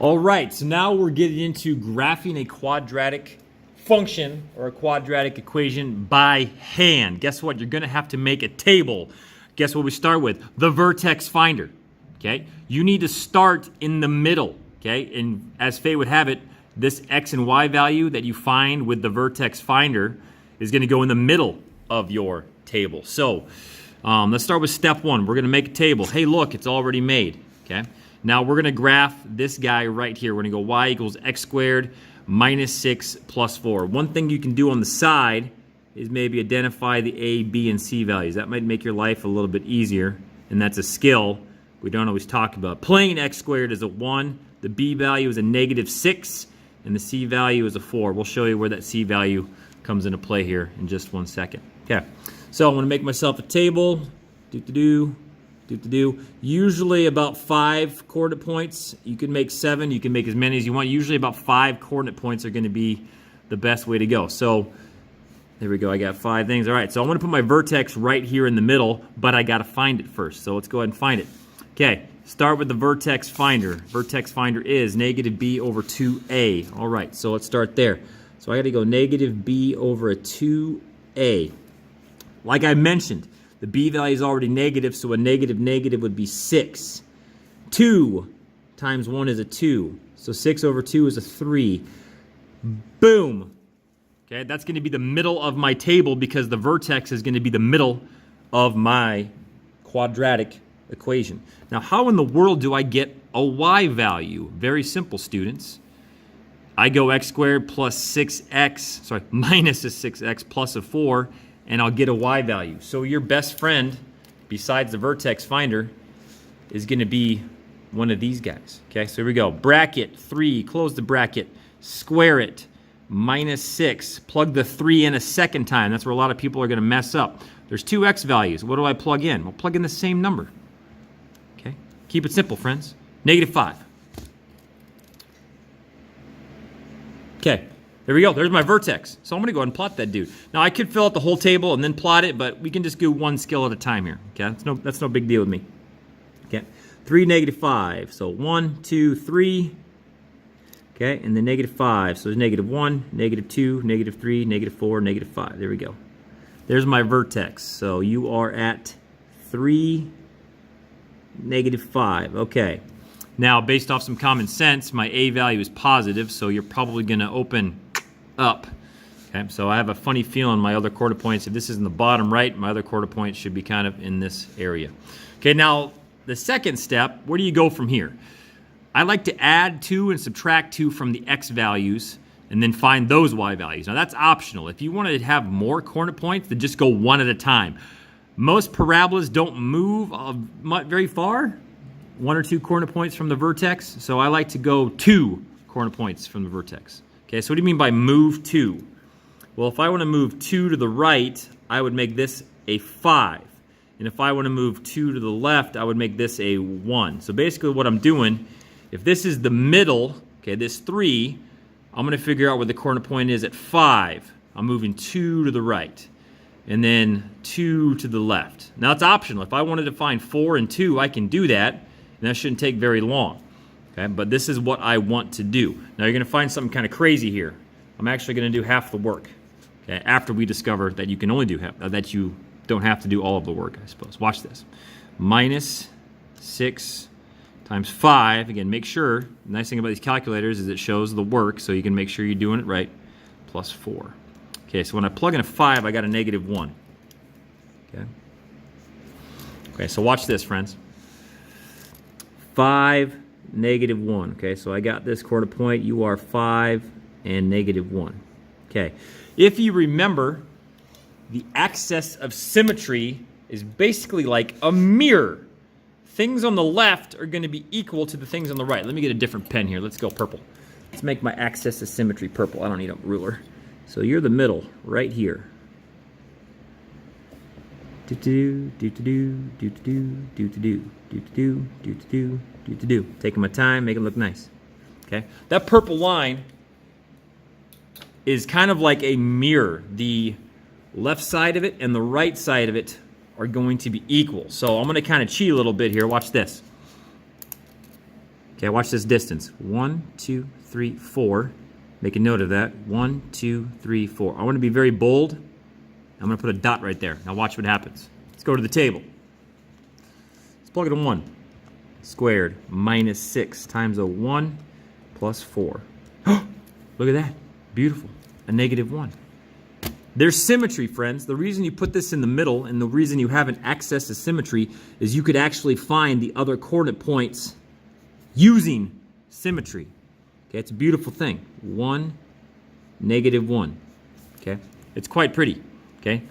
All right, so now we're getting into graphing a quadratic function or a quadratic equation by hand. Guess what? You're going to have to make a table. Guess what we start with? The vertex finder. Okay? You need to start in the middle. Okay? And as fate would have it, this x and y value that you find with the vertex finder is going to go in the middle of your table. So let's start with step one. We're going to make a table. Hey, look, it's already made. Okay? Now we're going to graph this guy right here. We're going to go y equals x squared minus 6 plus 4. One thing you can do on the side is maybe identify the a, b, and c values. That might make your life a little bit easier, and that's a skill we don't always talk about. Plain x squared is a 1, the b value is a negative 6, and the c value is a 4. We'll show you where that c value comes into play here in just 1 second. Okay, so I'm going to make myself a table. Usually about 5 coordinate points. You can make 7, you can make as many as you want. Usually about 5 coordinate points are going to be the best way to go. So there we go, I got 5 things. All right, so I'm going to put my vertex right here in the middle, but I got to find it first. So let's go ahead and find it. Okay, start with the vertex finder. Vertex finder is negative b over 2a. All right, so let's start there. So I got to go negative b over a 2a. Like I mentioned, the b value is already negative, so a negative negative would be 6. 2 times 1 is a 2. So 6 over 2 is a 3. Boom. Okay, that's going to be the middle of my table because the vertex is going to be the middle of my quadratic equation. Now, how in the world do I get a y value? Very simple, students. I go x squared plus 6x, minus a 6x plus a 4, and I'll get a y value. So your best friend, besides the vertex finder, is going to be one of these guys. Okay, so here we go. Bracket 3, close the bracket, square it, minus 6. Plug the 3 in a second time. That's where a lot of people are going to mess up. There's 2 x values. What do I plug in? Well, plug in the same number. Okay, keep it simple, friends. Negative 5. Okay. There we go. There's my vertex. So I'm going to go ahead and plot that dude. Now, I could fill out the whole table and then plot it, but we can just do one skill at a time here. Okay? That's no big deal with me. Okay? 3, negative 5. So 1, 2, 3. Okay? And then negative 5. So there's negative 1, negative 2, negative 3, negative 4, negative 5. There we go. There's my vertex. So you are at 3, negative 5. Okay. Now, based off some common sense, my a value is positive, so you're probably going to open up. Okay, so I have a funny feeling my other quarter points, if this is in the bottom right, my other quarter points should be kind of in this area. Okay, now the second step, where do you go from here? I like to add 2 and subtract 2 from the x values and then find those y values. Now that's optional. If you want to have more coordinate points, then just go one at a time. Most parabolas don't move very far, 1 or 2 coordinate points from the vertex, so I like to go 2 coordinate points from the vertex. Okay, so what do you mean by move 2? Well, if I want to move 2 to the right, I would make this a 5. And if I want to move 2 to the left, I would make this a 1. So basically what I'm doing, if this is the middle, okay, this 3, I'm going to figure out where the coordinate point is at 5. I'm moving 2 to the right. And then 2 to the left. Now it's optional. If I wanted to find 4 and 2, I can do that. And that shouldn't take very long. Okay, but this is what I want to do. Now you're going to find something kind of crazy here. I'm actually going to do half the work. Okay, after we discover that you can only do half, that you don't have to do all of the work, I suppose. Watch this. Minus 6 times 5. Again, make sure, the nice thing about these calculators is it shows the work, so you can make sure you're doing it right, plus 4. Okay, so when I plug in a 5, I got a negative 1. Okay. Okay, so watch this, friends. 5, negative 1. Okay, so I got this coordinate point. You are 5 and negative 1. Okay, if you remember, the axis of symmetry is basically like a mirror. Things on the left are going to be equal to the things on the right. Let me get a different pen here. Let's go purple. Let's make my axis of symmetry purple. I don't need a ruler. So you're the middle, right here. Taking my time, make it look nice. Okay, that purple line is kind of like a mirror. The left side of it and the right side of it are going to be equal. So I'm going to kind of cheat a little bit here. Watch this. Okay, watch this distance. 1, 2, 3, 4. Make a note of that. 1, 2, 3, 4. I want to be very bold. I'm going to put a dot right there. Now watch what happens. Let's go to the table. Let's plug it in 1. Squared minus 6 times a 1 plus 4. Look at that. Beautiful. A negative 1. There's symmetry, friends. The reason you put this in the middle and the reason you haven't access to symmetry is you could actually find the other coordinate points using symmetry. Okay, it's a beautiful thing. 1, negative 1. Okay, it's quite pretty. Okay,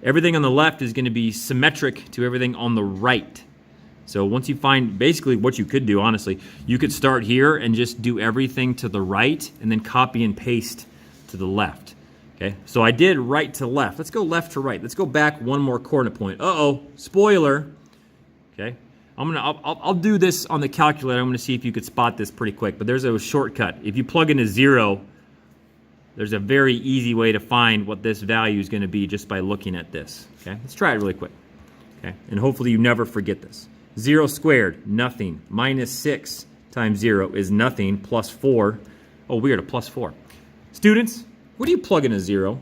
everything on the left is going to be symmetric to everything on the right. So once you find, basically what you could do, honestly, you could start here and just do everything to the right and then copy and paste to the left. Okay, so I did right to left. Let's go left to right. Let's go back one more coordinate point. Uh-oh, spoiler. Okay, I'll do this on the calculator. I'm gonna see if you could spot this pretty quick, but there's a shortcut. If you plug in a 0, there's a very easy way to find what this value is gonna be just by looking at this. Okay, let's try it really quick. Okay, and hopefully you never forget this. 0 squared, nothing. Minus 6 times 0 is nothing, plus 4. Oh, weird, a plus 4. Students, what do you plug in a 0?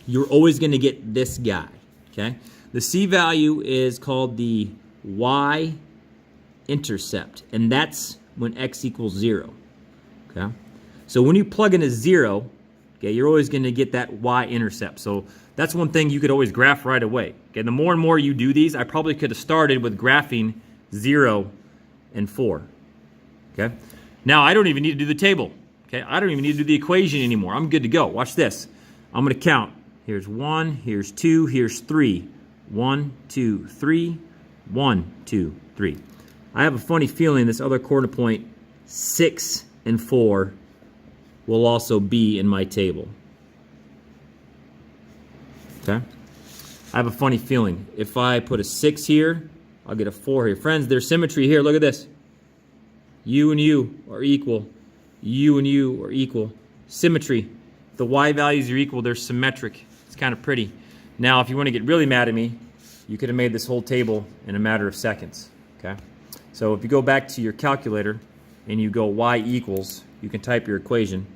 You're always going to get this guy, okay? The C value is called the y-intercept, and that's when x equals 0, okay? So when you plug in a 0, okay, you're always going to get that y-intercept. So that's one thing you could always graph right away. Okay, the more and more you do these, I probably could have started with graphing 0 and 4, okay? Now I don't even need to do the table. Okay, I don't even need to do the equation anymore. I'm good to go. Watch this. I'm going to count. Here's 1, here's 2, here's 3. 1, 2, 3. 1, 2, 3. I have a funny feeling this other coordinate point, 6 and 4, will also be in my table. Okay? I have a funny feeling. If I put a 6 here, I'll get a 4 here. Friends, there's symmetry here. Look at this. U and U are equal. U and U are equal. Symmetry. If the y values are equal, they're symmetric. It's kind of pretty. Now, if you want to get really mad at me, you could have made this whole table in a matter of seconds. Okay? So if you go back to your calculator and you go y equals, you can type your equation,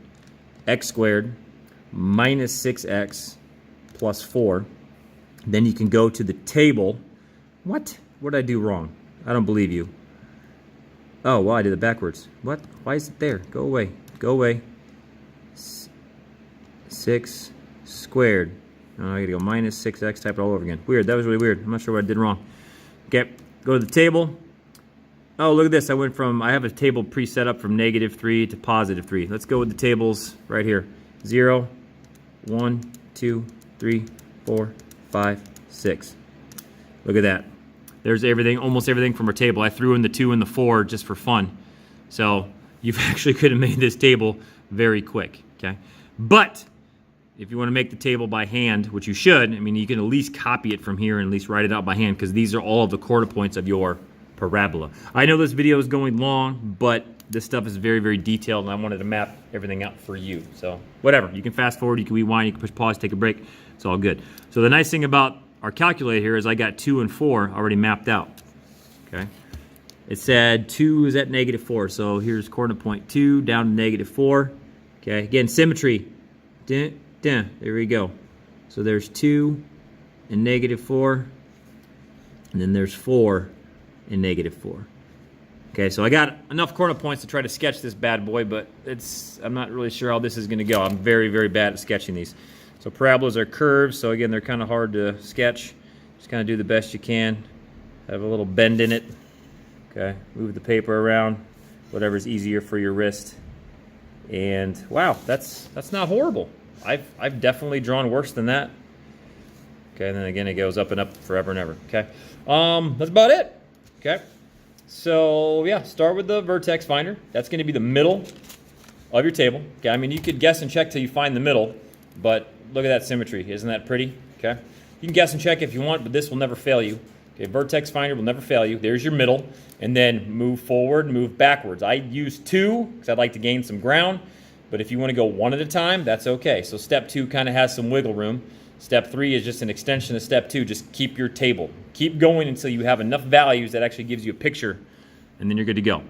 x squared minus 6x plus 4. Then you can go to the table. What? What did I do wrong? I don't believe you. Oh, well, I did it backwards. What? Why is it there? Go away. Go away. 6 squared. Oh, I gotta go minus 6x, type it all over again. Weird. That was really weird. I'm not sure what I did wrong. Okay, go to the table. Oh, look at this. I have a table pre-set up from -3 to +3. Let's go with the tables right here. 0, 1, 2, 3, 4, 5, 6. Look at that. There's everything, almost everything from our table. I threw in the 2 and the 4 just for fun. So you actually could have made this table very quick, okay? But if you want to make the table by hand, which you should, I mean, you can at least copy it from here and at least write it out by hand because these are all of the coordinate points of your parabola. I know this video is going long, but this stuff is very, very detailed, and I wanted to map everything out for you. So whatever, you can fast forward, you can rewind, you can push pause, take a break. It's all good. So the nice thing about our calculator here is I got 2 and 4 already mapped out. Okay, it said 2 is at -4, so here's coordinate point 2 down to -4. Okay, again, symmetry. There we go. So there's 2 and -4, and then there's 4 and -4. Okay, so I got enough coordinate points to try to sketch this bad boy, but I'm not really sure how this is going to go. I'm very, very bad at sketching these. So parabolas are curves, so again, they're kind of hard to sketch. Just kind of do the best you can. Have a little bend in it. Okay, move the paper around, whatever's easier for your wrist. And wow, that's not horrible. I've definitely drawn worse than that. Okay, and then again, it goes up and up forever and ever. Okay, that's about it. Okay, so yeah, start with the vertex finder. That's going to be the middle of your table. Okay, I mean, you could guess and check till you find the middle, but look at that symmetry. Isn't that pretty? Okay, you can guess and check if you want, but this will never fail you. Okay, vertex finder will never fail you. There's your middle, and then move forward, move backwards. I use 2 because I'd like to gain some ground, but if you want to go 1 at a time, that's okay. So step 2 kind of has some wiggle room. Step 3 is just an extension of step 2. Just keep your table. Keep going until you have enough values that actually gives you a picture, and then you're good to go.